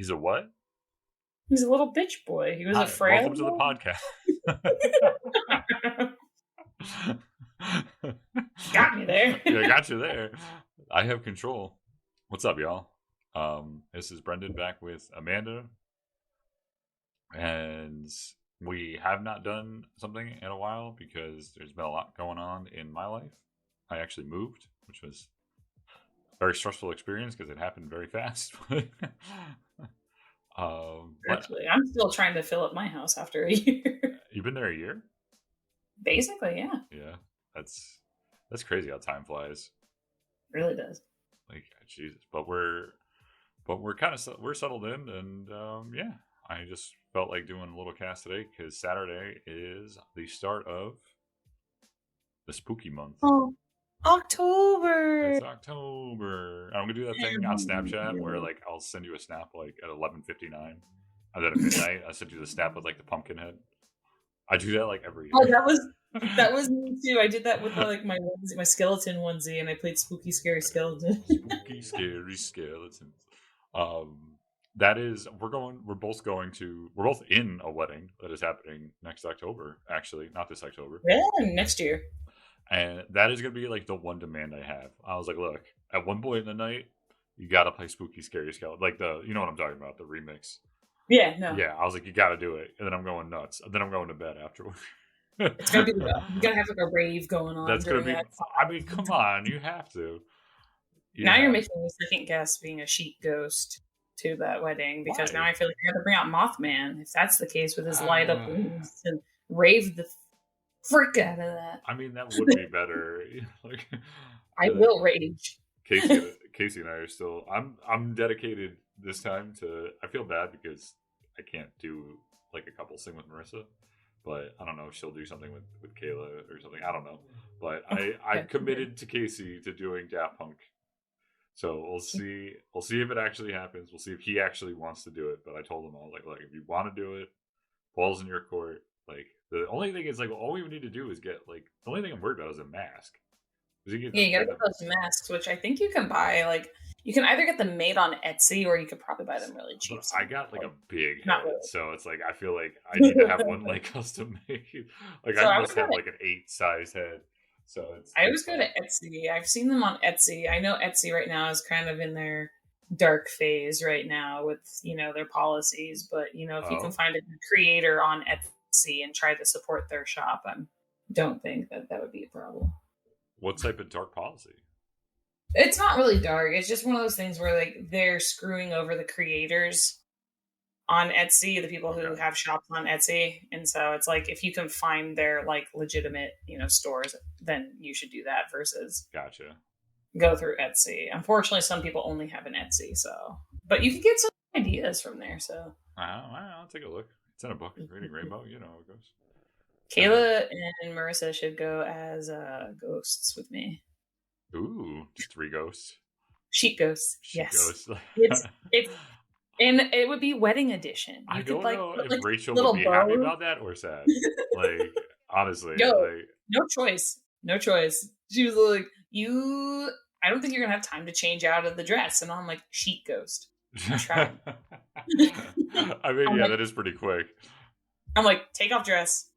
He's a what? He's a little bitch boy. He was a frail. Welcome to the podcast. Got me there. Yeah, got you there. I have control. What's up, y'all? This is Brendan back with Amanda, and we have not done something in a while because there's been a lot going on in my life. I actually moved, which was a very stressful experience because it happened very fast. Actually, I'm still trying to fill up my house after a year. You've been there a year? Basically, yeah. Yeah, that's crazy how time flies. It really does. Like Jesus, but we're kind of we're settled in, and yeah, I just felt like doing a little cast today because Saturday is the start of the spooky month. Oh, October! It's October. I'm gonna do that thing on Snapchat where like I'll send you a snap like at 11:59, and then at midnight I send you the snap with like the pumpkin head. I do that like every year. Oh, that was me too. I did that with like my onesie, my skeleton onesie, and I played Spooky Scary Skeleton. Spooky Scary Skeletons. That is, we're both in a wedding that is happening next October. Actually, not this October. Yeah, next year. And that is going to be like the one demand I have. I was like, look, at one point in the night, you got to play Spooky Scary Skeleton. Like you know what I'm talking about, the remix. Yeah, no. Yeah, I was like, you got to do it. And then I'm going nuts. And then I'm going to bed afterward. It's going to be, you got to have like a rave going on. That's going to be, I mean, come on, you have to. Now you're making me second guess being a sheet ghost to that wedding because now I feel like I got to bring out Mothman if that's the case with his light up wings and rave the frick out of that. I mean, that would be better. Like, I will rage. Casey and I are still. I'm dedicated this time to. I feel bad because I can't do like a couple sing with Marissa, but I don't know if she'll do something with Kayla or something. I don't know, but I'm committed to Casey to doing Daft Punk. So we'll see. We'll see if it actually happens. We'll see if he actually wants to do it. But I told him, I was like, look, if you want to do it, ball's in your court. Like the only thing is like all we need to do is get like the only thing I'm worried about is a mask. You gotta get those masks, which I think you can buy. Like you can either get them made on Etsy or you could probably buy them really cheap. I got like a big head, really. So it's like I feel like I need to have one like custom made. Like so I must have like an 8 size head. So I always go to Etsy. I've seen them on Etsy. I know Etsy right now is kind of in their dark phase right now with their policies, but if you can find a creator on Etsy and try to support their shop, I don't think that would be a problem. What type of dark policy? It's not really dark. It's just one of those things where like they're screwing over the creators on Etsy, the people who have shops on Etsy. And so it's like, if you can find their like legitimate, stores, then you should do that versus go through Etsy. Unfortunately, some people only have an Etsy. So, but you can get some ideas from there. So I'll take a look. It's in a book, Reading Rainbow. You know how it goes. Kayla and Marissa should go as ghosts with me. Ooh, just 3 ghosts. Sheet ghosts. Yes. Ghosts. it's and it would be wedding edition. I don't know if Rachel would be happy about that or sad. Like honestly, no choice. She was like, I don't think you're gonna have time to change out of the dress. And I'm like, sheet ghost. I mean, that is pretty quick. I'm like, take off dress.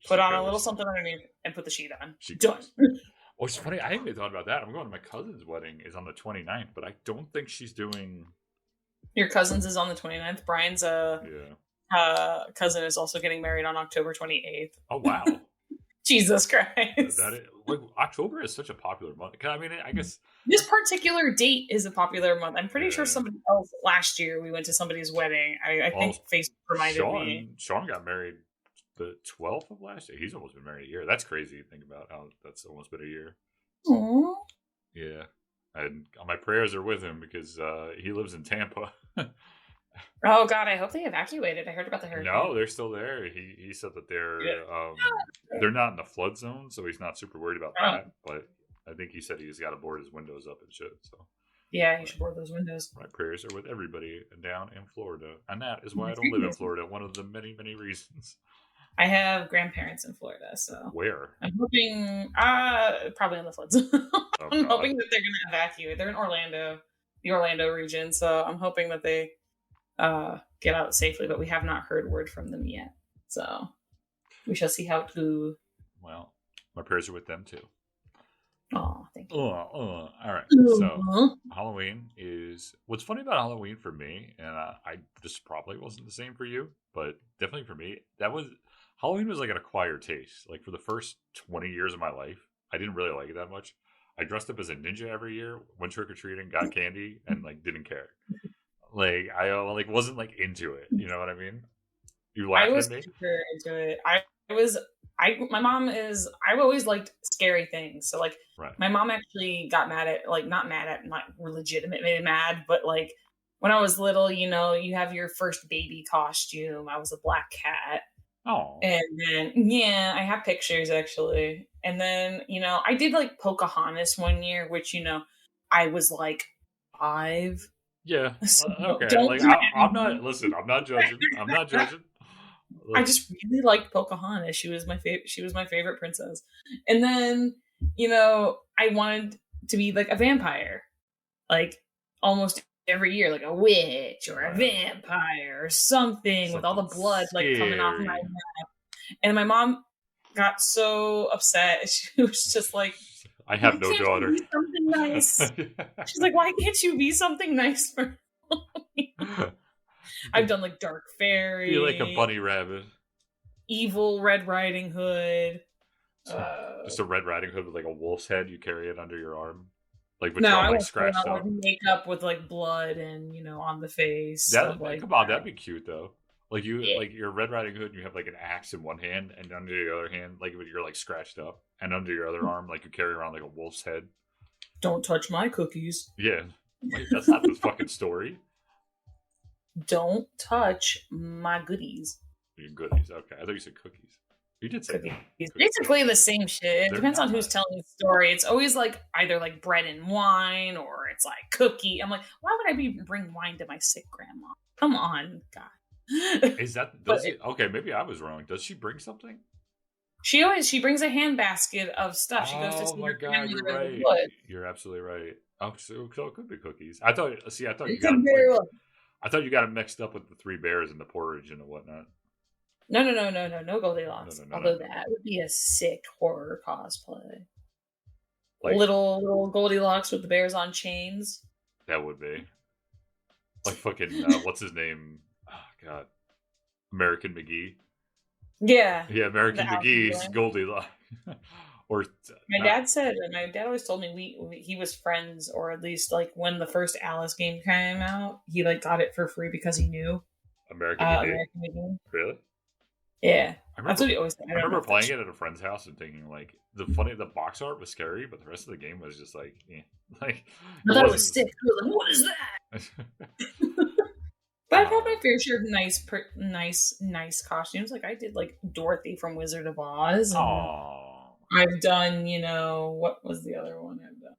Put on a little something underneath and put the sheet on. Done. Well, it's funny. I haven't even thought about that. I'm going to my cousin's wedding is on the 29th, but I don't think she's doing. Your cousin's is on the 29th. Brian's cousin is also getting married on October 28th. Oh, wow. Jesus Christ. October is such a popular month. I mean, I guess. This particular date is a popular month. I'm pretty sure somebody else last year we went to somebody's wedding. I think Facebook reminded me. Sean got married the 12th of last year. He's almost been married a year. That's crazy to think about how that's almost been a year. Aww. Yeah. And my prayers are with him because he lives in Tampa. Oh God, I hope they evacuated. I heard about the hurricane. No, they're still there. He said that they're not in the flood zone, so he's not super worried about that. But I think he said he just got to board his windows up and shit. So yeah, he should board those windows. My prayers are with everybody down in Florida, and that is why I don't live in Florida. One of the many, many reasons. I have grandparents in Florida, so where? I'm hoping probably in the flood zone. I'm hoping that they're going to evacuate. They're in Orlando, the Orlando region, so I'm hoping that they get out safely, but we have not heard word from them yet. So we shall see how it goes. Well, my prayers are with them too. Oh, thank you. All right. So Halloween is what's funny about Halloween for me, and this probably wasn't the same for you, but definitely for me, Halloween was like an acquired taste. Like for the first 20 years of my life, I didn't really like it that much. I dressed up as a ninja every year, went trick or treating, got candy, and like didn't care. Like I like wasn't like into it. You know what I mean? You laughing at me? Super into it. I've always liked scary things. So like my mom actually got mad at, like, not legitimately mad, but like when I was little, you know, you have your first baby costume. I was a black cat. Oh. And then, I have pictures actually. And then, you know, I did like Pocahontas one year, which, you know, I was like 5. Yeah. So okay. Like I'm not judging. I'm not judging. I just really liked Pocahontas. She was my favorite princess. And then, you know, I wanted to be like a vampire. Like almost every year, like a witch or a vampire or something with all the blood like coming off my neck. And my mom got so upset. She was just like, I have no daughter. Be something nice. She's like, why can't you be something nice for I've done like Dark Fairy. Be like a bunny rabbit. Evil Red Riding Hood. Just a Red Riding Hood with like a wolf's head. You carry it under your arm. Like, no, I like scratched up. Makeup with like blood and, you know, on the face. Come on, that'd be cute though. Like like your Red Riding Hood, and you have like an axe in one hand, and under your other hand, like you're like scratched up, and under your other arm, like you carry around like a wolf's head. Don't touch my cookies. Yeah, like, that's not the fucking story. Don't touch my goodies. Your goodies, okay. I thought you said cookies. You did say that. It's basically the same shit. It depends on who's telling the story. It's always like either like bread and wine, or it's like cookie. I'm like, why would I bring wine to my sick grandma? Come on, God. Is that okay? Maybe I was wrong. Does she bring something? She brings a hand basket of stuff. She goes to see her grandmother. You're right. You're absolutely right. Oh, so it could be cookies. I thought you got it mixed up with the 3 bears and the porridge and whatnot. No Goldilocks. Although that would be a sick horror cosplay. Like, little Goldilocks with the bears on chains. That would be like fucking what's his name? Oh God, American McGee. Yeah, American McGee's Goldilocks. Or my dad always told me he was friends, or at least like when the first Alice game came out, he like got it for free because he knew American McGee. Really? Yeah, that's what he always said. I remember playing it at a friend's house and thinking like the box art was scary, but the rest of the game was just like, like I thought it was sick. I was like, what is that? But I've had my fair share of nice costumes. Like I did like Dorothy from Wizard of Oz. I've done, you know, what was the other one I've done?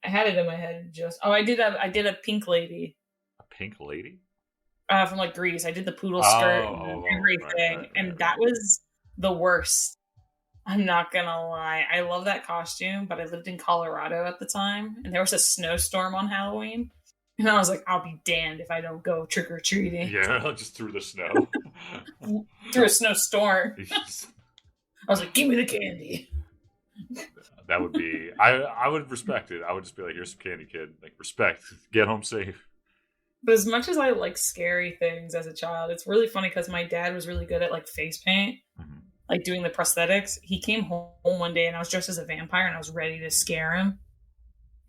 I had it in my head I did a pink lady. A pink lady? From like Greece. I did the poodle skirt and everything. And that was the worst. I'm not gonna lie. I love that costume, but I lived in Colorado at the time, and there was a snowstorm on Halloween. And I was like, I'll be damned if I don't go trick-or-treating. Yeah, just through the snow. Through a snowstorm. I was like, give me the candy. That would be... I would respect it. I would just be like, here's some candy, kid. Like, respect. Get home safe. But as much as I like scary things as a child, it's really funny because my dad was really good at like face paint. Mm-hmm. Like doing the prosthetics. He came home one day and I was dressed as a vampire and I was ready to scare him.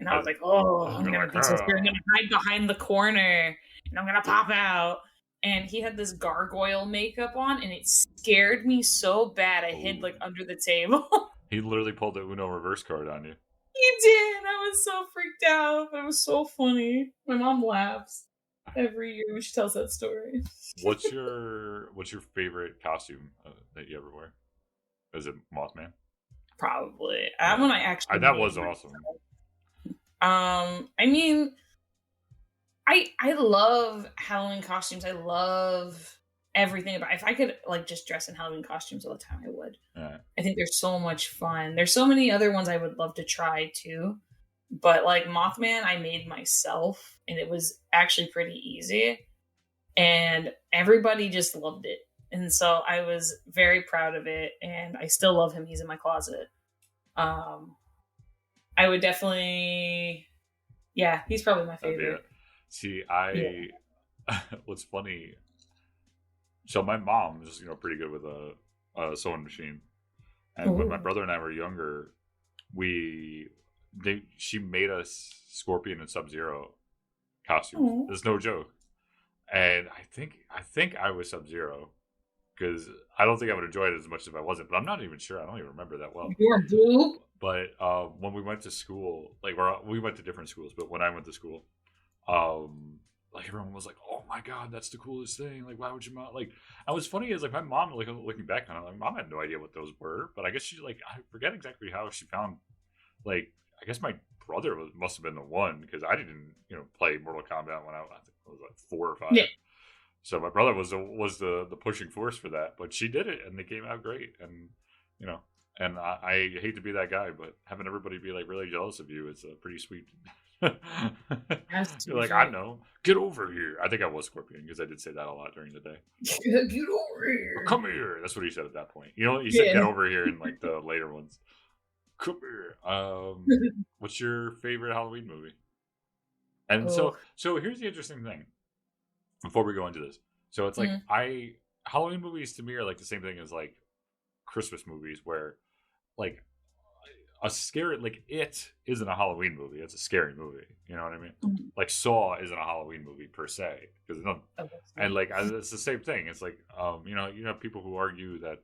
And I was like, I'm going to be so scared. I'm going to hide behind the corner and I'm going to pop out. And he had this gargoyle makeup on and it scared me so bad. I hid like under the table. He literally pulled the Uno reverse card on you. He did. I was so freaked out. It was so funny. My mom laughs every year when she tells that story. What's your favorite costume that you ever wear? Is it Mothman? Probably. That one I actually that was awesome. I mean, I love Halloween costumes. I love everything about it. If I could like just dress in Halloween costumes all the time, I would. Yeah. I think they're so much fun. There's so many other ones I would love to try too. But like Mothman, I made myself and it was actually pretty easy. and everybody just loved it. And so I was very proud of it, and I still love him. He's in my closet. I would definitely, yeah, he's probably my favorite. See, what's funny, so my mom is, pretty good with a sewing machine. And when my brother and I were younger, she made us Scorpion and Sub-Zero costumes. There's no joke. And I think I was Sub-Zero, because I don't think I would enjoy it as much if I wasn't. But I'm not even sure. I don't even remember that well. You're blue. But when we went to school, like we went to different schools, but when I went to school, like everyone was like, "Oh my god, that's the coolest thing!" Like, why would your mom like? And what's funny is like my mom, like looking back on it, like mom had no idea what those were, but I guess she I forget exactly how she found. Like, I guess my brother must have been the one, because I didn't play Mortal Kombat when I think I was like 4 or 5. Yeah. So my brother was the pushing force for that, but she did it, and they came out great, and and I hate to be that guy, but having everybody be like really jealous of you is a pretty sweet. You're like, I know, get over here. I think I was Scorpion, because I did say that a lot during the day. Get over here. Come here. That's what he said at that point. He said get over here in like the later ones. Come here. What's your favorite Halloween movie? And so here's the interesting thing. Before we go into this, so it's like Halloween movies to me are like the same thing as like Christmas movies, where like a scary, like It isn't a Halloween movie; it's a scary movie. You know what I mean? Mm-hmm. Like Saw isn't a Halloween movie per se, because and like it's the same thing. It's like you have people who argue that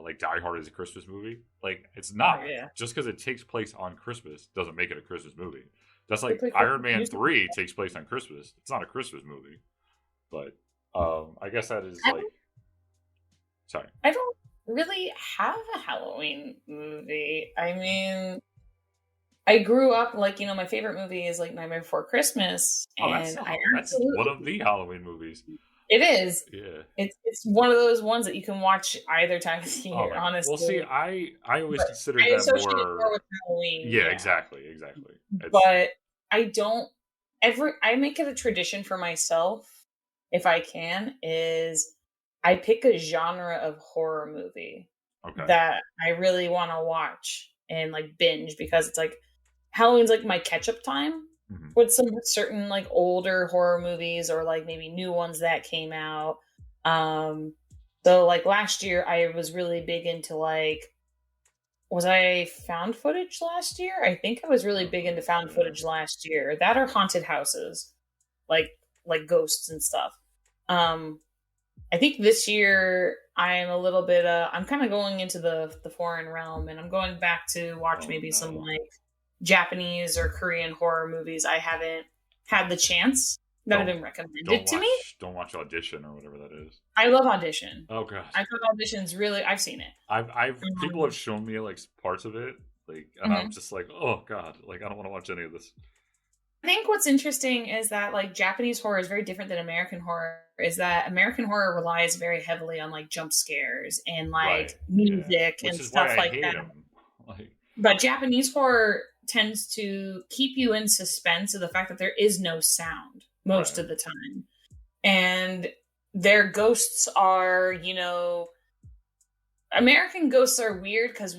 like Die Hard is a Christmas movie. Like, it's not. Just because it takes place on Christmas doesn't make it a Christmas movie. That's like Iron Man 3 takes place on Christmas. It's not a Christmas movie. But I guess that is like... Sorry. I don't really have a Halloween movie. I mean, I grew up, like, my favorite movie is like Nightmare Before Christmas. And that's one of the Halloween movies. It is. Yeah. It's one of those ones that you can watch either time of the year, honestly. Well, see, I always consider that more with Halloween. Yeah, exactly. But I don't I make it a tradition for myself, if I can, is I pick a genre of horror movie that I really want to watch and like binge, because it's like Halloween's like my catch-up time. Mm-hmm. With some certain like older horror movies, or like maybe new ones that came out. So like last year I was really big into like, was I found footage last year? I think I was really big into found footage last year. That or haunted houses, like ghosts and stuff. I think this year I'm a little bit I'm kind of going into the foreign realm, and I'm going back to watch some like Japanese or Korean horror movies I haven't had the chance that have been recommended to me. Don't watch Audition or whatever that is. I love Audition. Oh god, I thought Audition's really. I've seen it. People have shown me like parts of it, like, and I'm just like, oh god, like I don't want to watch any of this. I think what's interesting is that like Japanese horror is very different than American horror. Is that American horror relies very heavily on like jump scares and like music and stuff like that. But Japanese horror tends to keep you in suspense of the fact that there is no sound most of the time. And their ghosts are, American ghosts are weird because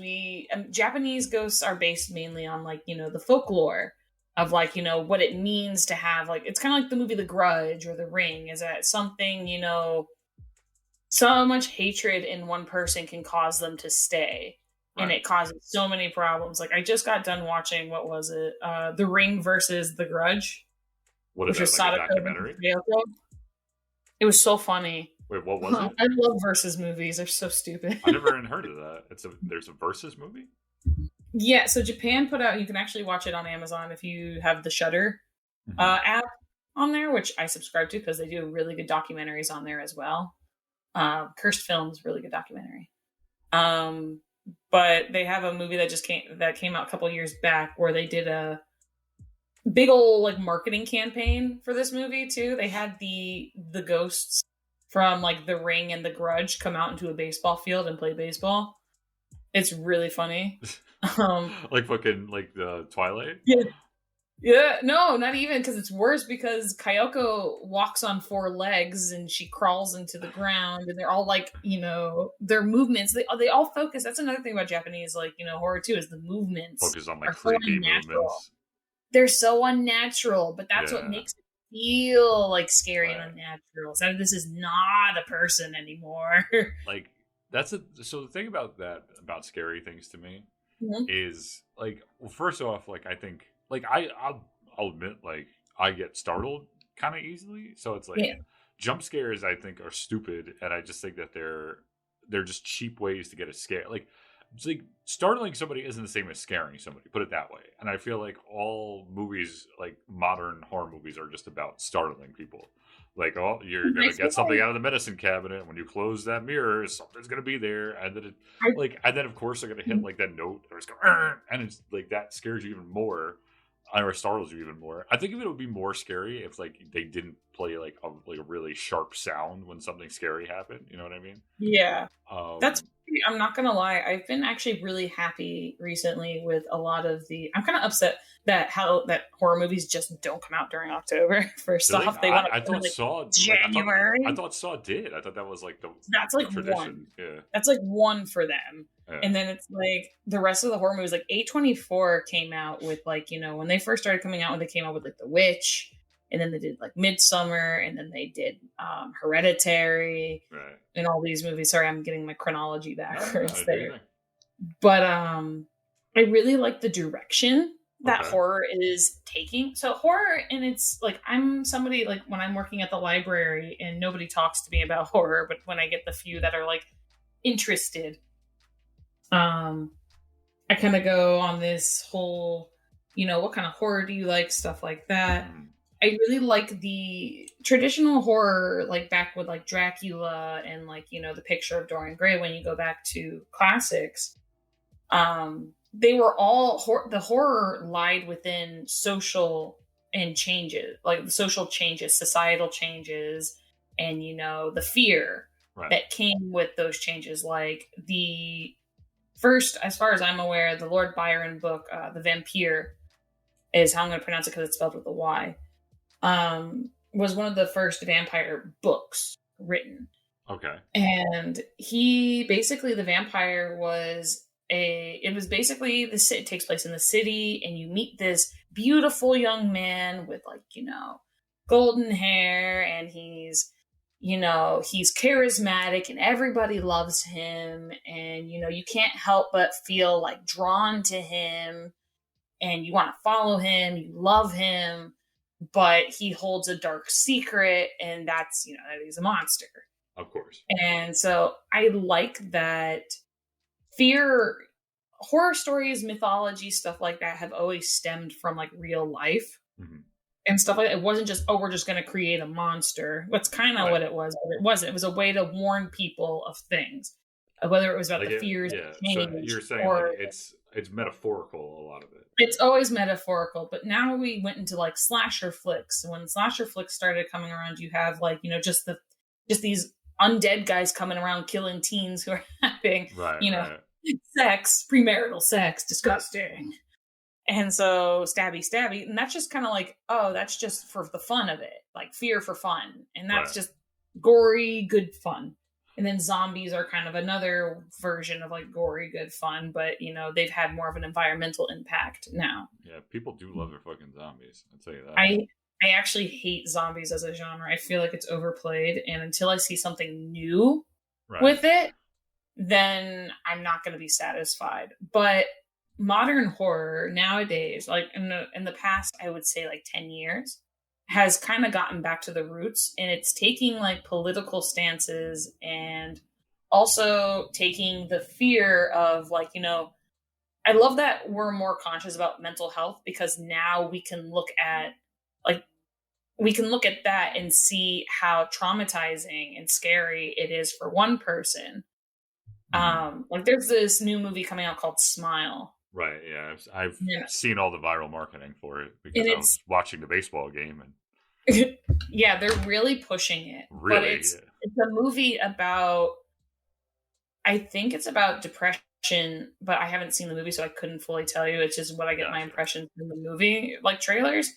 Japanese ghosts are based mainly on like, the folklore of like, what it means to have like, it's kind of like the movie The Grudge or The Ring, is that something, so much hatred in one person can cause them to stay. And it causes so many problems. Like I just got done watching, what was it? The Ring versus The Grudge. What is that, like a documentary? It was so funny. Wait, what was it? I love versus movies. They're so stupid. I never even heard of that. There's a versus movie? Yeah, so Japan put out, you can actually watch it on Amazon if you have the Shudder app on there, which I subscribe to because they do really good documentaries on there as well. Cursed Films, really good documentary. But they have a movie that came out a couple years back where they did a big old like marketing campaign for this movie too. They had the ghosts from like The Ring and The Grudge come out into a baseball field and play baseball. It's really funny. Like fucking like the Twilight. Yeah, no, not even, because it's worse because Kayoko walks on four legs and she crawls into the ground, and they're all like, their movements, they all focus. That's another thing about Japanese, like, horror too, is the movements Focus on like are so creepy unnatural. movements. They're so unnatural, but that's what Yeah. makes it feel like scary and Right. unnatural. So this is not a person anymore. Like so the thing about scary things to me Mhm. is like, well, first off, like I think like I'll admit, like I get startled kind of easily, so it's like Yeah. jump scares I think are stupid, and I just think that they're just cheap ways to get a scare. Like it's like startling somebody isn't the same as scaring somebody, put it that way. And I feel like all movies, like modern horror movies, are just about startling people. Like, oh, you're I gonna feel get something like out of the medicine cabinet. When you close that mirror, something's gonna be there, and then I, and then of course they're gonna hit like that note, or it's going, and it's like that scares you even more, or startles you even more. I think if it would be more scary if like they didn't play like a really sharp sound when something scary happened. You know what I mean? yeah. That's, Um, I'm not gonna lie. I've been actually really happy recently with a lot of the. I'm kind of upset that horror movies just don't come out during October. First really, off, they want to I come in thought like Saw I January. thought Saw did. I thought that was like That's the like one. tradition. Yeah, That's like one for them. yeah, And then it's like the rest of the horror movies, like A24 came out with like, when they first started coming out, when they came out with like The Witch, and then they did like Midsummer, and then they did Hereditary, right. and all these movies. Sorry, I'm getting my chronology No, backwards do you there. think? But I really like the direction that Okay. horror is taking. So horror, and it's like, I'm somebody, like when I'm working at the library and nobody talks to me about horror, but when I get the few that are like interested, um I kind of go on this whole, what kind of horror do you like, stuff like that. Mm, I really like the traditional horror, like back with like Dracula and like, the Picture of Dorian Gray. When you go back to classics, they were all the horror lied within social and changes, like the social changes, societal changes, and the fear right. that came with those changes, like the first, as far as I'm aware, the Lord Byron book, The Vampire, is how I'm going to pronounce it because it's spelled with a Y, was one of the first vampire books written. Okay. And he basically, the vampire it was basically, it takes place in the city, and you meet this beautiful young man with like, golden hair, and he's charismatic and everybody loves him, and you can't help but feel like drawn to him, and you want to follow him, you love him, but he holds a dark secret, and that's that he's a monster. Of course. And so I like that fear. Horror stories, mythology, stuff like that have always stemmed from like real life. Mm-hmm. And stuff like that. It wasn't just, we're just going to create a monster. That's kind of Right. what it was, but it wasn't. It was a way to warn people of things, whether it was about Like the fears yeah. of So change, you're saying like or it's metaphorical, a lot of it. it's always metaphorical. But now we went into like slasher flicks. When slasher flicks started coming around, you have like, just these undead guys coming around killing teens who are having, Right. Right. sex, premarital sex, disgusting. And so stabby, and that's just kind of like, oh, that's just for the fun of it, like fear for fun, and that's Right. just gory, good fun. And then zombies are kind of another version of like gory, good fun, but they've had more of an environmental impact now. Yeah. People do love their fucking zombies. I'll tell you that. I actually hate zombies as a genre. I feel like it's overplayed, and until I see something new Right. with it, then I'm not going to be satisfied. But modern horror nowadays, like in the past, I would say like 10 years, has kind of gotten back to the roots, and it's taking like political stances, and also taking the fear of like, I love that we're more conscious about mental health, because now we can look at that and see how traumatizing and scary it is for one person. Like there's this new movie coming out called Smile. Right. Yeah. I've Yeah. seen all the viral marketing for it because And I was watching the baseball game and yeah, they're really pushing it. But really. it's a movie about, I think it's about depression but I haven't seen the movie, so I couldn't fully tell you. It's just what I get my impressions from the movie, like trailers.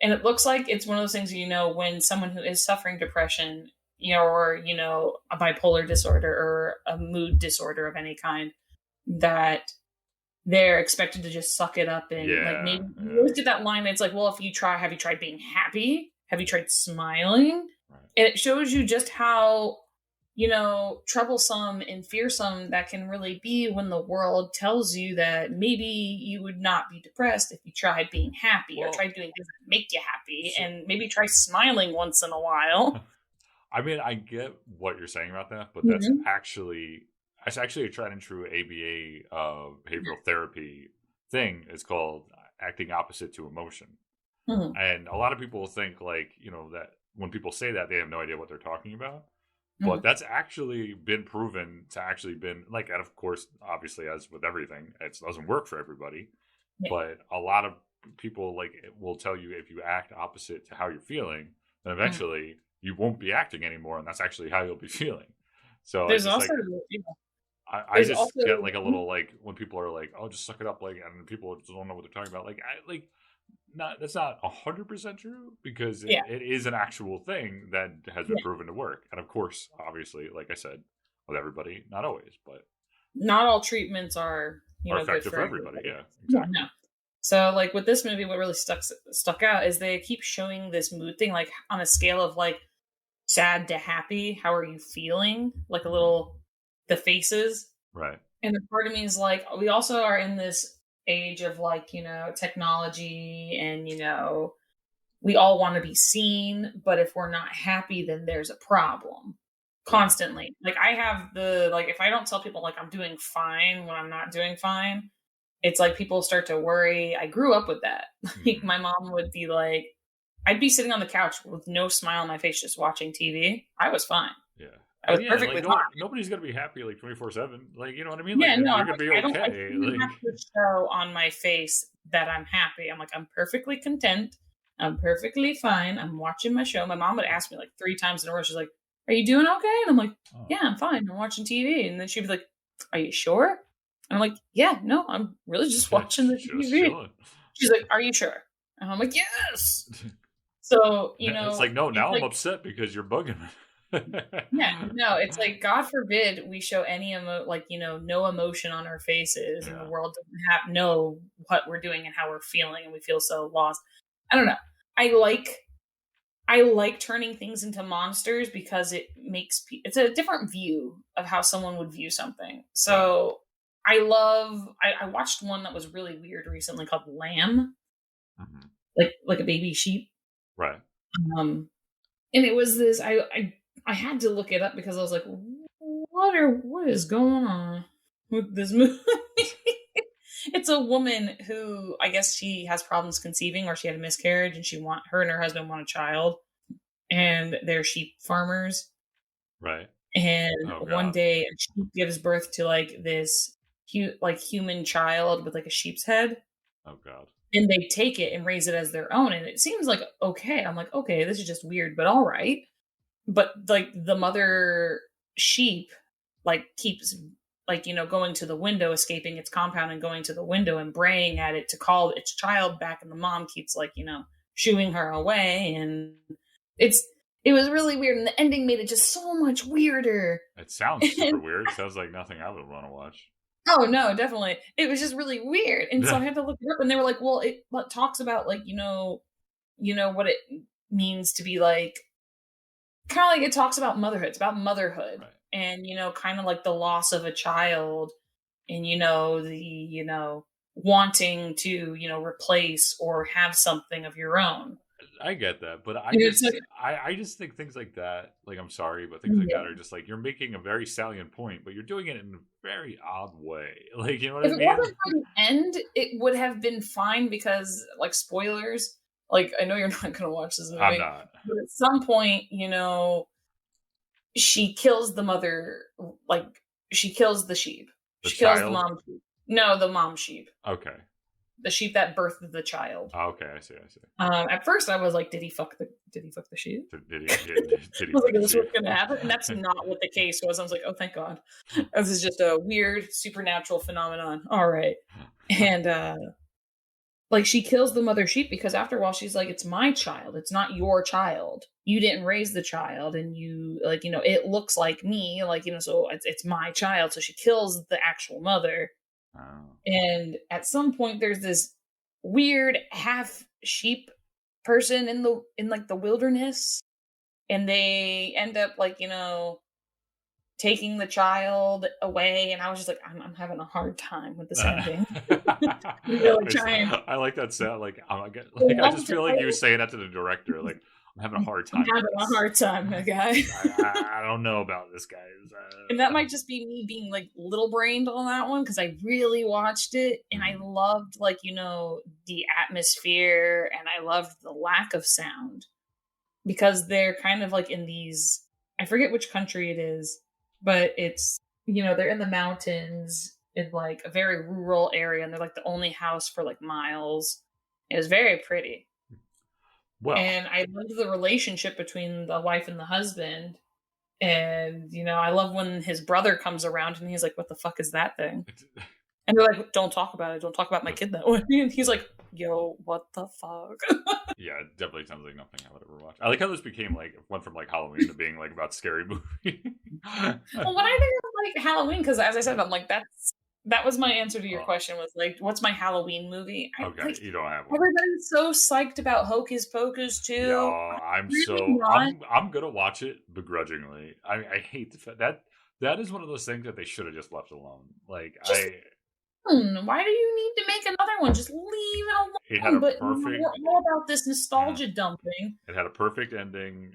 And it looks like it's one of those things, when someone who is suffering depression, or, a bipolar disorder or a mood disorder of any kind, that they're expected to just suck it up and like maybe you always get that line. It's like, well, have you tried being happy? Have you tried smiling? Right. And it shows you just how, troublesome and fearsome that can really be when the world tells you that maybe you would not be depressed if you tried being happy or tried doing things that make you happy, and maybe try smiling once in a while. I mean, I get what you're saying about that, but that's actually a tried and true ABA behavioral therapy thing. It's called acting opposite to emotion. Mm-hmm. And a lot of people think that when people say that, they have no idea what they're talking about. But that's actually been proven to actually been and of course, obviously, as with everything, it doesn't work for everybody. Yeah. But a lot of people will tell you if you act opposite to how you're feeling, then eventually you won't be acting anymore, and that's actually how you'll be feeling. So there's also I just also get a little when people are like, "Oh, just suck it up," and people don't know what they're talking about. That's not 100% true, because it is an actual thing that has been proven to work. And of course, obviously, like I said, with everybody, not always, but not all treatments are effective for everybody. Yeah, exactly. No. So with this movie, what really stuck out is they keep showing this mood thing, on a scale of sad to happy. How are you feeling? A little the faces, right? And the part of me is we also are in this age of technology, and we all want to be seen, but if we're not happy, then there's a problem constantly. I have if I don't tell people I'm doing fine when I'm not doing fine, it's people start to worry. I grew up with that. My mom would be I'd be sitting on the couch with no smile on my face, just watching TV. I was fine. Yeah. I was perfectly fine. Nobody's gonna be happy 24/7. You know what I mean? Yeah, no, you're gonna be okay. I don't have to show on my face that I'm happy. I'm I'm perfectly content. I'm perfectly fine. I'm watching my show. My mom would ask me 3 times in a row. She's like, "Are you doing okay?" And I'm like, "Yeah, I'm fine. I'm watching TV." And then she'd be like, "Are you sure?" And I'm like, "Yeah, no, I'm really just watching the TV." She's like, "Are you sure?" And I'm like, "Yes." So it's no. Now I'm upset because you're bugging me. Yeah, no, it's God forbid we show any no emotion on our faces, and the world doesn't know what we're doing and how we're feeling, and we feel so lost. I don't know. I like turning things into monsters because it makes it's a different view of how someone would view something. So I watched one that was really weird recently called Lamb, like a baby sheep, right? And it was this. I had to look it up because I was like, what is going on with this movie? It's a woman who, I guess she has problems conceiving, or she had a miscarriage, and her and her husband want a child, and they're sheep farmers. Right. And one day a sheep gives birth to this human child with a sheep's head. Oh God. And they take it and raise it as their own. And it seems okay. I'm okay, this is just weird, but all right. But the mother sheep keeps going to the window, escaping its compound and going to the window and braying at it to call its child back, and the mom keeps shooing her away, and it was really weird, and the ending made it just so much weirder. It sounds super weird. It sounds like nothing I would want to watch. Oh no, definitely. It was just really weird. And so I had to look it up, and they were like, well, it talks about what it means to be kind of it talks about motherhood. It's about motherhood, right. And kind of the loss of a child, and the wanting to replace or have something of your own. I get that, but I just think things like that, I'm sorry, but things like that are just you're making a very salient point, but you're doing it in a very odd way. You know what I mean? If it wasn't for the end, it would have been fine, because spoilers. I know you're not going to watch this movie. I'm not. But at some point, she kills the mother. She kills the sheep. She kills the mom sheep. No, the mom sheep. Okay. The sheep that birthed the child. Oh, okay, I see. At first, I was like, did did he fuck the sheep? Did he? Did he I was fuck like, the this is what's sheep? going to happen. And that's not what the case was. I was like, oh, thank God. This is just a weird supernatural phenomenon. All right. And like she kills the mother sheep because after a while she's like, it's my child. It's not your child. You didn't raise the child, and you like, it looks like me, like, so it's my child. So she kills the actual mother. Oh. And at some point there's this weird half sheep person in like the wilderness, and they end up like, taking the child away, and I was just like, I'm having a hard time with this ending. Really trying. I like that sound. Like I just feel like to- you saying that to the director. Like I'm having a hard I'm time. having a hard time, my guy. I don't know about this, guys. And that might just be me being like little brained on that one because I really watched it and I loved like, the atmosphere, and I loved the lack of sound because they're kind of like in these, I forget which country it is, but it's, they're in the mountains in like a very rural area, and they're like the only house for like miles. It was very pretty. Well, and I loved the relationship between the wife and the husband. And, I love when his brother comes around and he's like, what the fuck is that thing? And they're like, don't talk about it. Don't talk about my kid that way. And he's like, yo, what the fuck? Yeah, it definitely sounds like nothing I would ever watch. I like how this became like, went from like Halloween to being like about scary movie. Well, when I think of like Halloween, because as I said, I'm like, that was my answer to your question was like, what's my Halloween movie? Okay, like, you don't have one. Everybody's so psyched about Hocus Pocus too. Yeah, I'm gonna watch it begrudgingly. I hate the fact that is one of those things that they should have just left alone. Like why do you need to make another one? Just leave it alone. It had a but perfect. We're all about this nostalgia dumping. It had a perfect ending.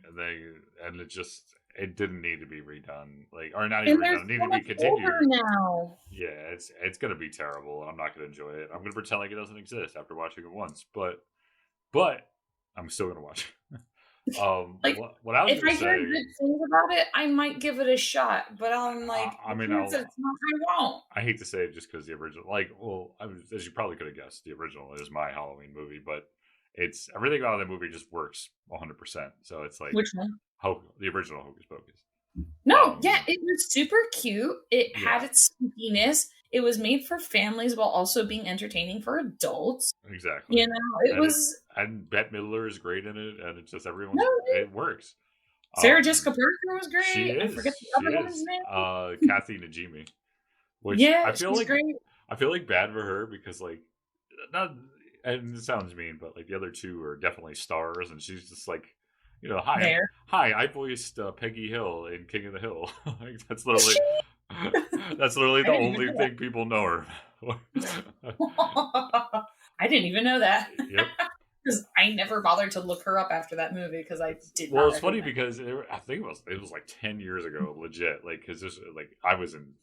It didn't need to be redone. Like, or not even redone. It needed to be continued. Now. Yeah, it's gonna be terrible. I'm not gonna enjoy it. I'm gonna pretend like it doesn't exist after watching it once. But I'm still gonna watch it. What I was if I hear good things about it, I might give it a shot. But I'm like, I won't. I hate to say it just because the original, as you probably could have guessed, the original is my Halloween movie. But it's everything about that movie just works 100%. So it's like which one? The original Hocus Pocus. No, it was super cute. It had its spookiness. It was made for families while also being entertaining for adults. Exactly. And Bette Midler is great in it, and it's just it works. Sarah Jessica Parker was great. She is. I forget the other woman's name. Kathy Najimy. Which I feel like great. I feel like bad for her because and it sounds mean, but like the other two are definitely stars, and she's just like, hi, I voiced Peggy Hill in King of the Hill. Like that's literally the only thing people know her. I didn't even know that. Yep. Because I never bothered to look her up after that movie because I did. Well, it's funny because I think it was like 10 years ago, legit. Like because this like I was in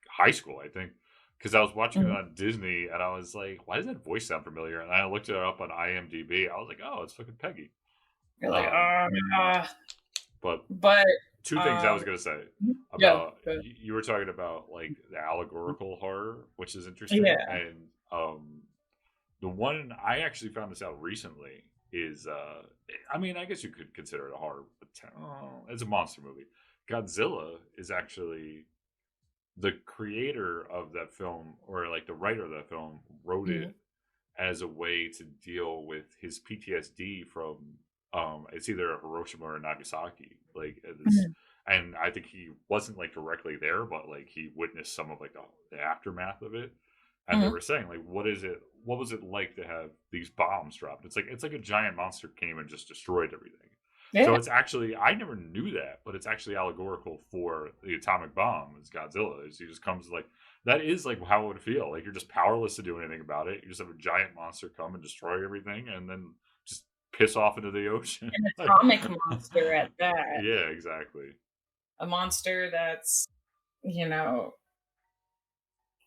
high school, I think, because I was watching it on Disney, and I was like, why does that voice sound familiar? And I looked it up on IMDb. I was like, oh, it's fucking Peggy. You're like, but two things I was going to say about you were talking about like the allegorical horror, which is interesting. And the one I actually found this out recently is I guess you could consider it a horror, but it's a monster movie. Godzilla is actually the creator of that film, or like the writer of that film, wrote it as a way to deal with his PTSD from it's either Hiroshima or Nagasaki, like and I think he wasn't like directly there, but like he witnessed some of like the aftermath of it, and they were saying like, what was it like to have these bombs dropped? It's like a giant monster came and just destroyed everything. So it's actually, I never knew that, but it's actually allegorical for the atomic bomb as Godzilla. He just comes like, that is like how it would feel. Like you're just powerless to do anything about it. You just have a giant monster come and destroy everything and then just piss off into the ocean. An atomic monster at that. Yeah, exactly. A monster that's,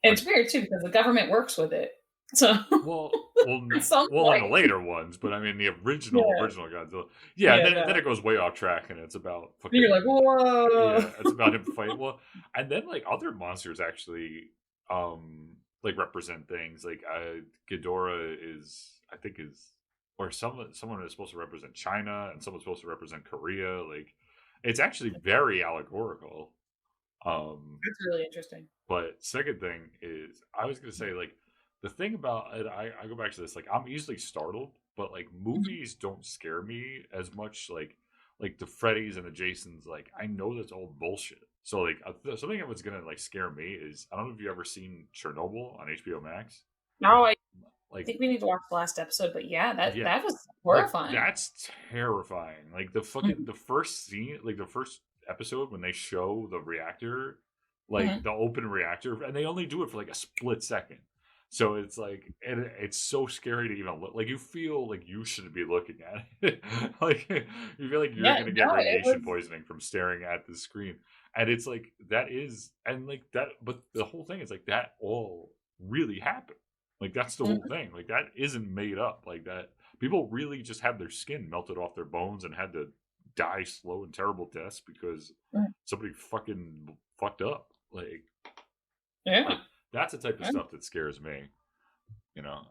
it's weird too because the government works with it. So well, on the later ones, but I mean the original Godzilla. Yeah, then it goes way off track, and it's about fucking. You're like, whoa. Yeah, it's about him fighting. Well, and then like other monsters actually, like represent things. Like Ghidorah is or someone is supposed to represent China, and someone's supposed to represent Korea. Like, it's actually very allegorical. That's really interesting. But second thing is, I was gonna say, like, the thing about it, I go back to this, like, I'm easily startled, but like movies don't scare me as much. Like the Freddys and the Jasons, like, I know that's all bullshit. So like something that was gonna like scare me is, I don't know if you ever seen Chernobyl on HBO Max. No, I Like, think we need to watch the last episode, but yeah, that yeah, that was like horrifying. that's terrifying. Like the first scene, like the first episode when they show the reactor, like Mm-hmm. the open reactor, and they only do it for like a split second. So it's like, and it's so scary to even look. Like, you feel like you shouldn't be looking at it. Like, you feel like you're Yeah, gonna get no, it radiation was. poisoning from staring at the screen. And it's like, that is, and like that, but the whole thing is like, that all really happened. Like, that's the whole Mhm. thing. Like, that isn't made up. Like, that people really just had their skin melted off their bones and had to die slow and terrible deaths because Mhm. somebody fucking fucked up. Like Yeah. that's the type of Yeah. stuff that scares me.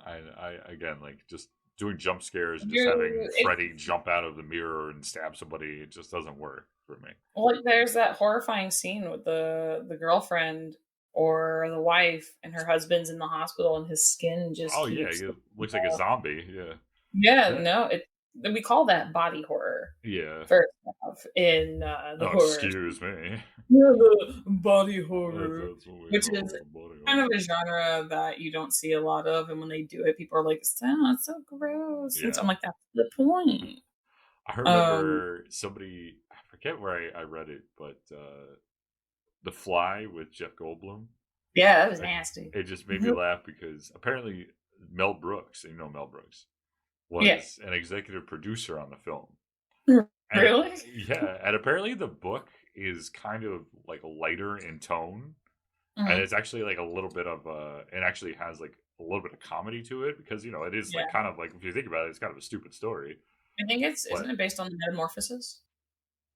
I again, like, just doing jump scares and just having You, it, Freddy jump out of the mirror and stab somebody. It just doesn't work for me. well, there's that horrifying scene with the girlfriend or the wife and her husband's in the hospital and his skin just Oh yeah, keeps. it looks like a zombie. Yeah, Yeah, that. no, we call that body horror Yeah. first off in the Oh, horror. excuse me. Yeah, the body That's, horror, that's what we which call is the body kind of horror. a genre that you don't see a lot of, and when they do it, people are like, "Oh, it's so gross," and so Yeah. I'm like, "That's the point." I Um, remember somebody, I forget where I read it, but The Fly with Jeff Goldblum. yeah, that was Like, nasty. it just made me laugh because apparently Mel Brooks, Mel Brooks, Yeah, was an executive producer on the film. And really? yeah, and apparently the book is kind of like lighter in tone, and Hmm. it's actually like a little bit of it actually has like a little bit of comedy to it because it is like Yeah, kind of like, if you think about it, it's kind of a stupid story. I think isn't But it based on the Metamorphosis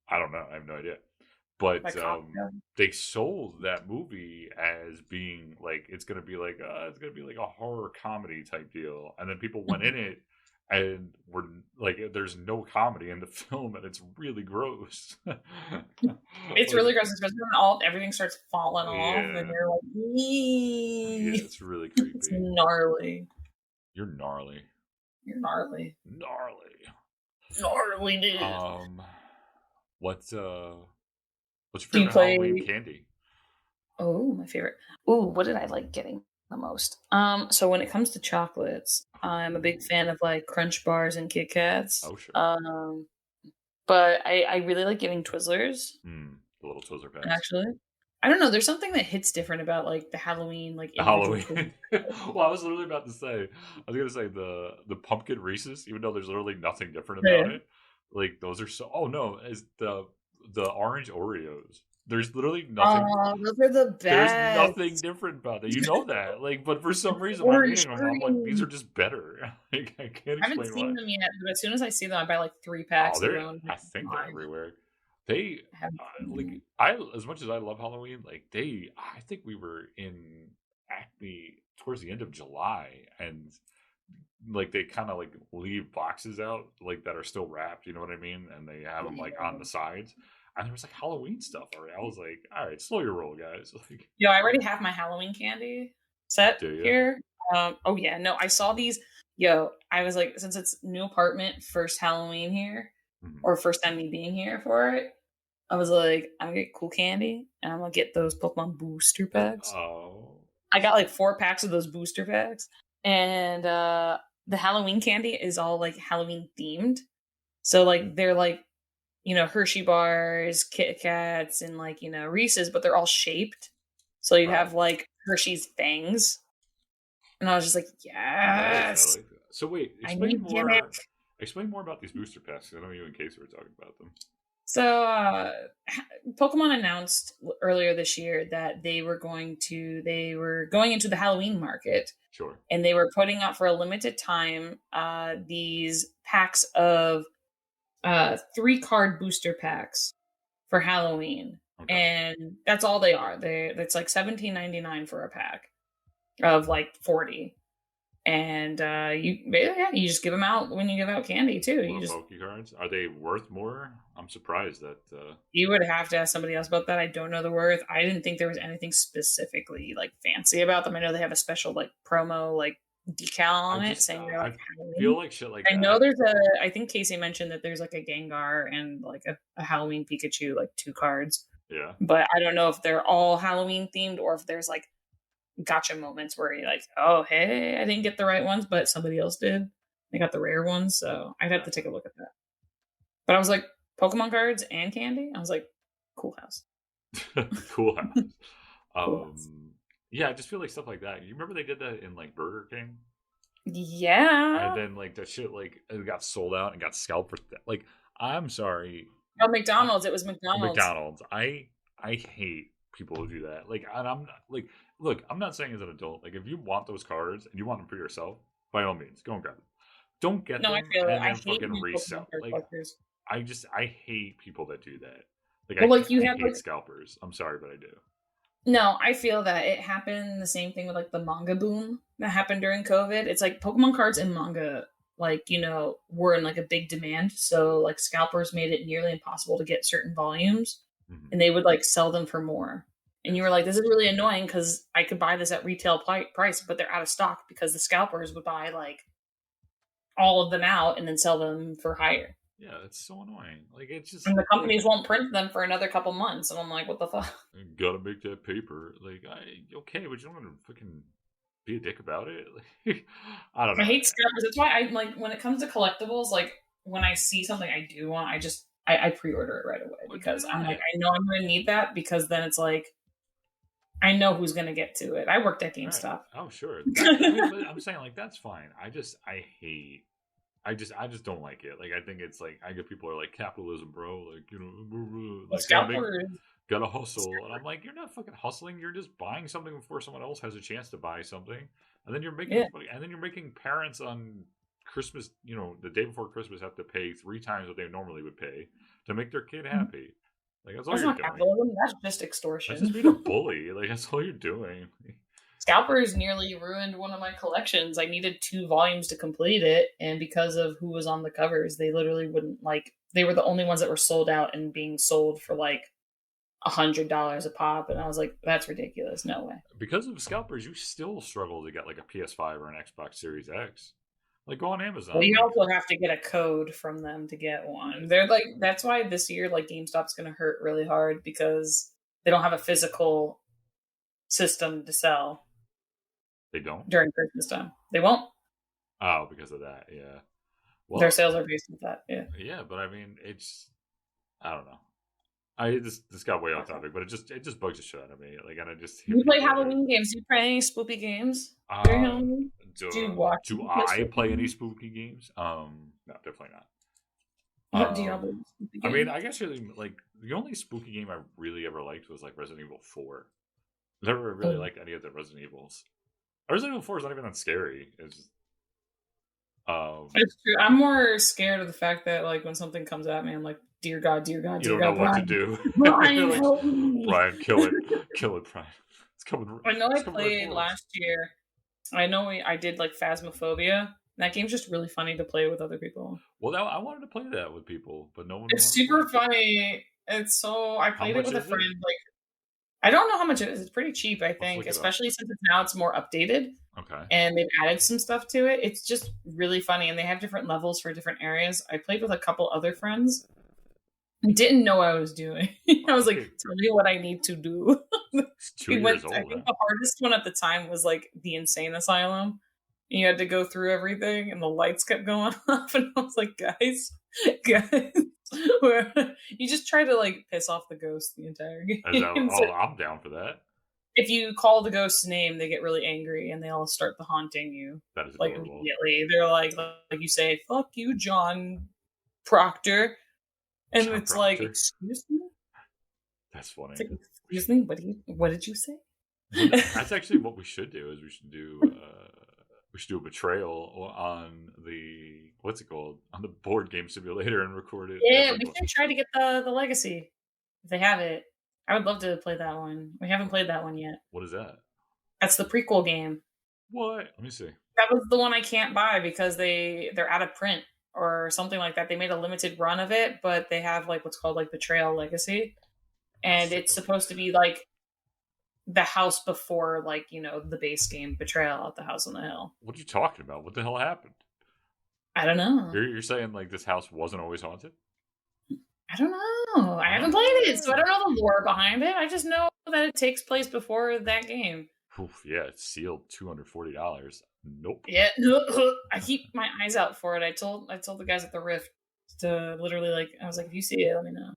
I don't know, I have no idea. But by Kafka? they sold that movie as being like, it's gonna be like a horror comedy type deal, and then people went in it and were like, there's no comedy in the film, and it's really gross. It's Like, really gross, especially when everything starts falling off, and yeah, you're like, yeah, "Eee." it's really It's creepy. gnarly. You're gnarly, You're gnarly, gnarly. gnarly, dude. Um, what's what's your Do you favorite Halloween play? candy? Oh, my favorite. Oh, what did I like getting the most? So when it comes to chocolates, I'm a big Ooh. fan of like Crunch bars and Kit Kats. Oh sure. But I really like getting Twizzlers. The little Twizzler packs. Actually, I don't know. There's something that hits different about like the Halloween like The individual Halloween. Twizzlers. Well, I was literally about to say, I was gonna say the pumpkin Reese's, even though there's literally nothing different about Yeah. it. Like, those are so. Oh no, is the orange Oreos? There's literally nothing. Oh, those are the There's nothing best. different about it. You know that. Like, but for some reason when I'm Orange eating them, I'm like, these are cream. just better. Like, I can't I haven't explain seen why. them yet, but as soon as I see them, I buy like 3 Oh, packs of they're. them. I think they're Fine. everywhere. They I haven't seen like, them. I as much as I love Halloween, like, they. I think we were in Acme towards the end of July, and like they kind of like leave boxes out like that are still wrapped. You know what I mean? And they have them like on the sides. And there was like Halloween stuff already. I was like, all right, slow your roll, guys. Like, Yo, I already have my Halloween candy set do you? here. Oh yeah, no, I saw these. Yo, I was like, since it's new apartment, first Halloween here, Mhm. or first time me being here for it, I was like, I'm gonna get cool candy, and I'm gonna get those Pokemon booster packs. Oh, I got like 4 packs of those booster packs, and the Halloween candy is all like Halloween themed. So like they're like Hershey bars, Kit Kats, and like Reese's, but they're all shaped. So you right. have like Hershey's fangs, and I was just like, Nice. I yes, like that. So wait, I need gimmick. Explain more about these booster packs. I know you in case we were talking about them. So Pokemon announced earlier this year that they were going into the Halloween market, Sure. and they were putting out for a limited time these packs of 3-card booster packs for Halloween, Okay. and that's all they are. It's like $17.99 for a pack of like 40, And you just give them out when you give out candy too. You just Poke cards, are they worth more? I'm surprised that you would have to ask somebody else about that. I don't know the worth. I didn't think there was anything specifically like fancy about them. I know they have a special like promo like decal on it saying they're like I feel like shit like I know there's I think Casey mentioned that there's like a Gengar and like a Halloween Pikachu, like 2 cards. Yeah. But I don't know if they're all Halloween themed or if there's like gotcha moments where you're like, oh, hey, I didn't get the right ones, but somebody else did. They got the rare ones. So I'd have to take a look at that. But I was like, Pokemon cards and candy? I was like, cool house. Cool house. Cool house. Yeah, I just feel like stuff like that. You remember they did that in like Burger King? Yeah. And then like that shit like it got sold out and got scalped for like I'm sorry. Oh, McDonald's. It was McDonald's. McDonald's. I hate people who do that. Like, and I'm not like, look, I'm not saying as an adult. Like, if you want those cards and you want them for yourself, by all means, go and grab them. Don't get them I feel and it. then fucking resell. Like, I hate people that do that. Like, well, I hate like, scalpers. I'm sorry, but I do. No, I feel that it happened the same thing with like the manga boom that happened during COVID. It's like Pokemon cards and manga, like, you know, were in like a big demand. So like scalpers made it nearly impossible to get certain volumes and they would like sell them for more. And you were like, this is really annoying because I could buy this at retail price, but they're out of stock because the scalpers would buy like all of them out and then sell them for higher. Yeah, it's so annoying. Like, it's just... And the companies won't print them for another couple months. And I'm like, what the fuck? Gotta make that paper. Like, okay, but you don't want to fucking be a dick about it. Like, I don't know. I hate scalpers. That's why I like, when it comes to collectibles, like, when I see something I do want, I pre-order it right away. Because I'm like, I know I'm going to need that, because then it's like, I know who's going to get to it. I worked at GameStop. Right. Oh, sure. I'm saying, like, that's fine. I just don't like it. Like, I think it's like, I get people are like, capitalism, bro. Like, you know, like, gotta hustle. And I'm like, you're not fucking hustling. You're just buying something before someone else has a chance to buy something. And then you're making parents on Christmas, you know, the day before Christmas have to pay 3 times what they normally would pay to make their kid happy. Like, that's all you're doing. Capitalism. That's just extortion. That's just being a bully. Like, that's all you're doing. Scalpers nearly ruined one of my collections. I needed 2 volumes to complete it, and because of who was on the covers, they literally wouldn't, like, they were the only ones that were sold out and being sold for like $100 a pop, and I was like, that's ridiculous. No way. Because of scalpers, you still struggle to get like a PS5 or an Xbox Series X. Like, go on Amazon. Well, you also have to get a code from them to get one. They're like, that's why this year, like, GameStop's going to hurt really hard, because they don't have a physical system to sell. They don't? During Christmas time. They won't. Oh, because of that, yeah. Well, their sales are based on that, yeah. Yeah, but I mean, it's, I don't know. This got way off topic, but it just bugs the shit out of me. Like, and I just... You play Halloween games? Do you play any spooky games? Do I play any spooky games? No, definitely not. Do you play spooky games? I mean, I guess really, like, the only spooky game I really ever liked was like Resident Evil 4. Never really liked any of the Resident Evils. Resident Evil 4 is not even that scary. It's true. I'm more scared of the fact that, like, when something comes at me, I'm like, dear God, dear God, dear God. You don't know what to do. Brian, like, help me. Brian, kill it, Brian. It's coming. I know I played last year. I know I did like Phasmophobia. That game's just really funny to play with other people. Well, I wanted to play that with people, but no one. It's super funny. It's so I played it with a friend. Like, I don't know how much it is. It's pretty cheap, I think, especially since it's more updated. Okay. And they've added some stuff to it. It's just really funny, and they have different levels for different areas. I played with a couple other friends. I didn't know what I was doing. I was like, tell me what I need to do. It's 2 years old. I think the hardest one at the time was like the insane asylum. You had to go through everything, and the lights kept going off, and I was like, guys, you just try to like piss off the ghost the entire game. I'm down for that. If you call the ghost's name, they get really angry and they all start haunting you. That is like adorable. Immediately. They're like you say, "Fuck you, John Proctor," and John it's Proctor. Like, "Excuse me." That's funny. Like, excuse me. What did you say? That's actually what we should do. Is we should do a betrayal on the what's it called, on the board game simulator and record it. Yeah, we should try to get the legacy if they have it. I would love to play that one. We haven't played that one yet. What is that? That's the prequel game. What? Let me see. That was the one I can't buy because they're out of print or something like that. They made a limited run of it, but they have like what's called like Betrayal Legacy, and it's supposed to be like the house before like the base game Betrayal at the House on the Hill. What are you talking about? What the hell happened? I don't know. You're saying like this house wasn't always haunted? I don't know. I haven't played it, so I don't know the lore behind it. I just know that it takes place before that game. Oof, yeah, it's sealed $240. Nope. Yeah, I keep my eyes out for it. I told the guys at the Rift to literally I was like, if you see it, let me know,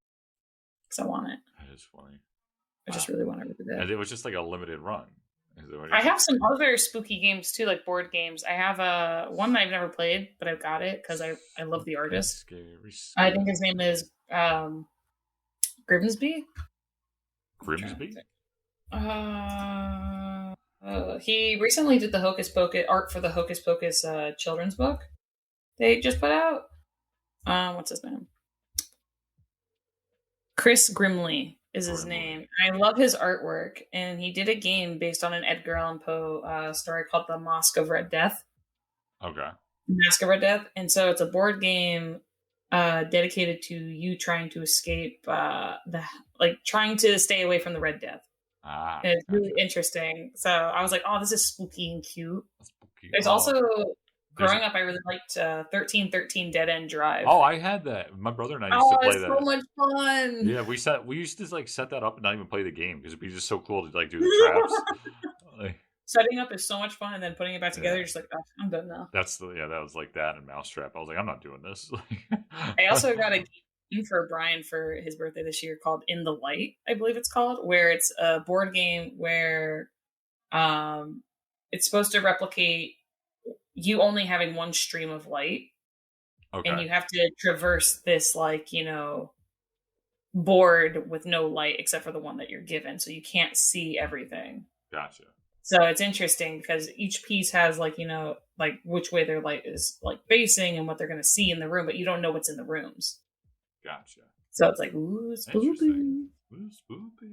because I want it. That is funny. I just really want to read it. And it was just like a limited run. I have some other spooky games too, like board games. I have one that I've never played, but I've got it because I love the artist. Scary. I think his name is Grimsby. Grimsby? He recently did the Hocus Pocus art for the Hocus Pocus children's book they just put out. What's his name? Chris Grimley is his name. I love his artwork, and he did a game based on an Edgar Allan Poe story called The Mosque of Red Death. Okay. Mosque of Red Death, and so it's a board game dedicated to you trying to escape trying to stay away from the Red Death. And it's really interesting. So I was like, oh, this is spooky and cute. Spooky. There's also, growing up, I really liked 1313 Dead End Drive. Oh, I had that. My brother and I used to play that. Oh, it's so much fun. Yeah, we used to set that up and not even play the game because it'd be just so cool to do the traps. Setting up is so much fun, and then putting it back together, you're just like, oh, I'm done now. That was like that and Mousetrap. I was like, I'm not doing this. I also got a game for Brian for his birthday this year called In the Light, I believe it's called, where it's a board game where it's supposed to replicate you only having one stream of light. Okay. And you have to traverse this board with no light except for the one that you're given, so you can't see everything. Gotcha. So it's interesting because each piece has which way their light is facing and what they're going to see in the room, but you don't know what's in the rooms. Gotcha. So it's like, ooh, spooky. Ooh, spooky.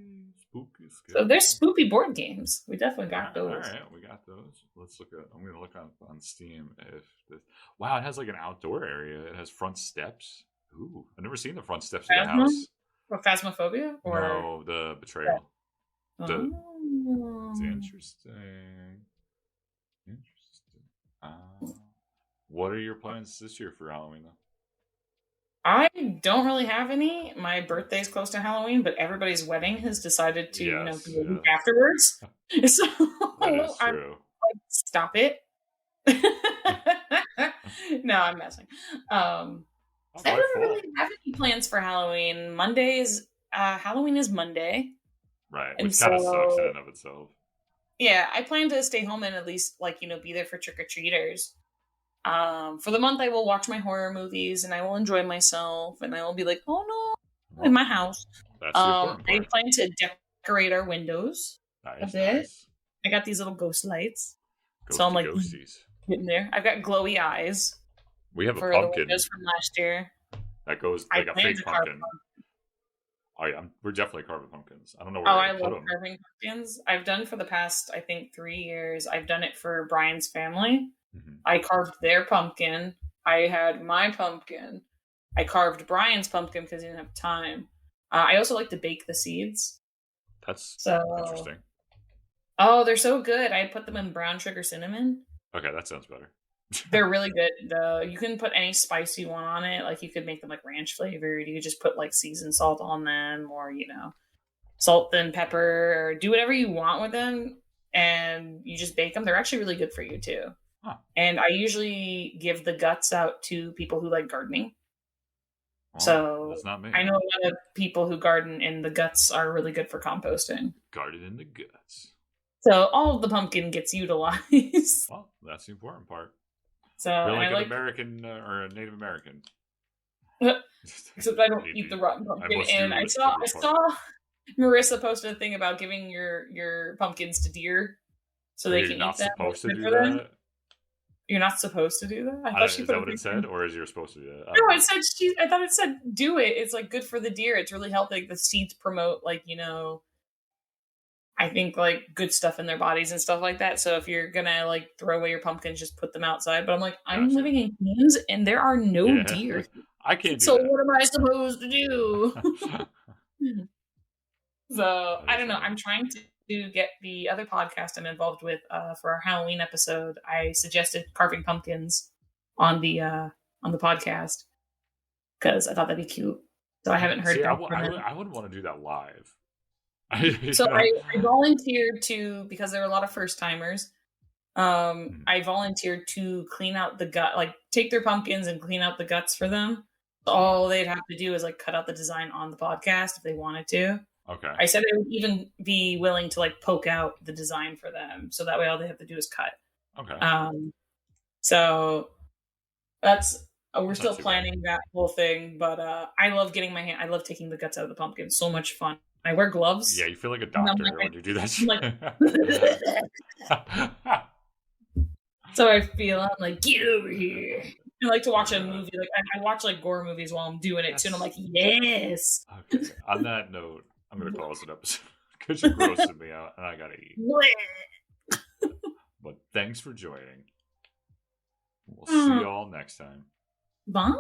So there's spooky board games. We definitely got those. All right, we got those. Let's look at. I'm going to look on Steam if this. Wow, it has like an outdoor area. It has front steps. Ooh, I've never seen the front steps of the house. What, Phasmophobia? Or no, the Betrayal. Yeah. It's interesting. What are your plans this year for Halloween, though? I don't really have any. My birthday's close to Halloween, but everybody's wedding has decided to, be a week afterwards. So that is true. Stop it. No, I'm messing. I don't really have any plans for Halloween. Halloween is Monday. Right, which kind of sucks in and of itself. Yeah, I plan to stay home and at least be there for trick-or-treaters. For the month, I will watch my horror movies and I will enjoy myself and I will be like, oh no, in my house. That's the important part. I plan to decorate our windows a bit. Nice. I got these little ghost lights. So I'm ghosties. Getting there. I've got glowy eyes. We have a pumpkin. The windows from last year. That goes like a fake pumpkin. Oh yeah, we're definitely carving pumpkins. I don't know where I love carving pumpkins. I've done for the past, I think, 3 years. I've done it for Brian's family. Mm-hmm. I carved their pumpkin. I had my pumpkin. I carved Brian's pumpkin because he didn't have time. I also like to bake the seeds. That's interesting. Oh, they're so good. I put them in brown sugar cinnamon. Okay, that sounds better. They're really good. You can put any spice you want on it. Like you could make them ranch flavored. You could just put seasoned salt on them, or salt and pepper, or do whatever you want with them. And you just bake them. They're actually really good for you too. Huh. And I usually give the guts out to people who like gardening. Well, so that's not me. I know a lot of people who garden, and the guts are really good for composting. Garden in the guts. So all of the pumpkin gets utilized. Well, that's the important part. So you're like an American or a Native American. Except I don't eat the rotten pumpkin. And I saw Marissa posted a thing about giving your pumpkins to deer so they can eat them. You're not supposed to do that? You're not supposed to do that? I thought is that what it said, or is you're supposed to do that? No, it said I thought it said do it. It's good for the deer. It's really healthy. The seeds promote I think like good stuff in their bodies and stuff like that. So if you're gonna like throw away your pumpkins, just put them outside. But I'm like, I'm Gotcha. living in Queens and there are no Yeah. deer. I can't do So that. what am I supposed to do? So That I is don't know. funny. I'm trying to get the other podcast I'm involved with for our Halloween episode. I suggested carving pumpkins on the podcast because I thought that'd be cute. So I haven't heard See, back from them. I wouldn't want to do that live. So You know? I volunteered to, because there were a lot of first timers. I volunteered to clean out the gut, like take their pumpkins and clean out the guts for them. All they'd have to do is like cut out the design on the podcast if they wanted to. Okay. I said I would even be willing to like poke out the design for them, so that way all they have to do is cut. Okay. So that's we're That's still not too planning that whole thing, but I love getting my hand. I love taking the guts out of the pumpkin. So much fun. I wear gloves. Yeah, you feel like a And I'm doctor like- when you do that. I'm like, so I feel I'm like, get over here. I like to watch a movie. Like I watch like gore movies while I'm doing it too, and I'm like, yes. Okay. On that note, I'm gonna close an episode because you're grossing me out, and I gotta eat. But thanks for joining. We'll see you all next time. Bye.